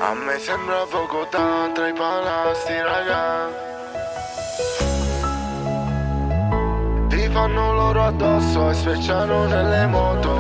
A me sembra poco tra i palasti, raga. Ti fanno loro addosso e sprecciano nelle moto.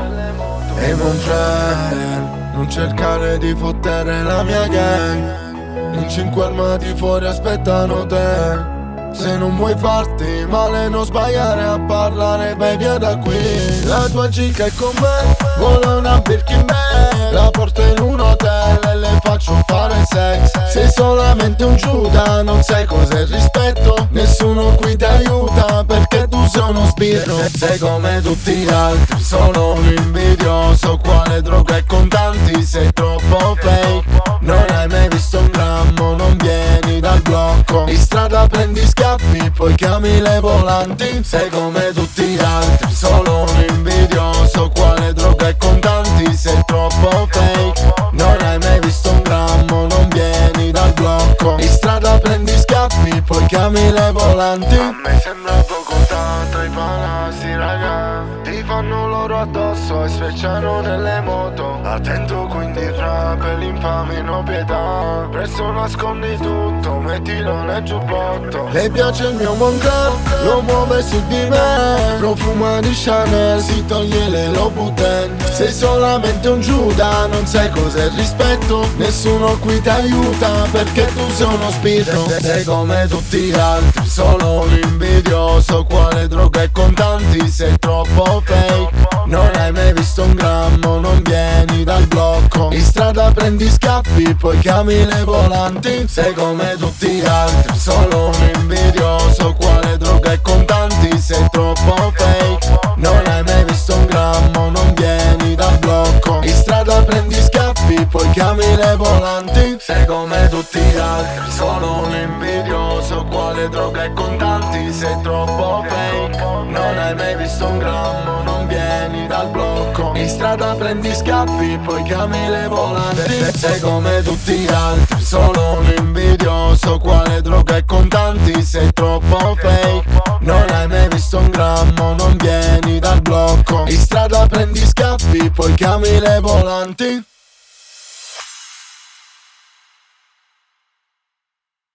Ehi mon friend, non cercare di fottere la mia gang. In 5 armati fuori aspettano te. Se non vuoi farti male non sbagliare a parlare, vai via da qui. La tua chica è con me, vuole una Birkin bag. La porto in un hotel e le faccio fare sex. Sei solamente un Giuda, non sai cos'è il rispetto. Nessuno qui ti aiuta perché tu sei uno sbirro. Sei come tutti gli altri, sono un invidioso. Quale droga e contanti, sei troppo fake. Non hai mai visto un grammo, non vieni dal blocco. In strada prendi scaffi, poi chiami le volanti. Sei come tutti gli altri, solo un invidioso. Quale droga e contanti, sei troppo fake. Non hai mai visto un grammo, non vieni dal blocco. In strada prendi scaffi, poi chiami le volanti. A me sembra poco tra i palasti, raga. Ti fanno loro addosso e sprecciano nelle moto. Attento quindi il rap e l'infame no pietà. Presto nascondi tutto, mettilo nel giubbotto. Le piace il mio Moncler, lo muove su di me. Profuma di Chanel, si toglie le Louboutin. Sei solamente un Giuda, non sai cos'è il rispetto. Nessuno qui ti aiuta perché tu sei uno spirro. Sei come tutti gli altri, solo un invidioso. Quale droga e contanti, sei troppo fake. Non hai mai visto un grammo, non vieni dal blocco. In strada prendi scaffi, poi chiami le volanti. Sei come tutti gli altri, solo un invidioso. Quale droga e contanti, sei troppo fake. Non hai mai visto un grammo, non vieni dal blocco. In strada prendi scaffi, poi chiami le volanti. Sei come tutti gli altri, solo un invidioso. Quale droga e contanti, sei troppo fake. Non hai mai visto un grammo, non vieni dal blocco. In strada prendi scaffi, poi chiami le volanti. Sei come tutti gli altri, solo un invidioso. Quale droga e contanti, sei troppo fake. Non hai mai visto un grammo, non vieni dal blocco. In strada prendi scaffi, poi chiami le volanti.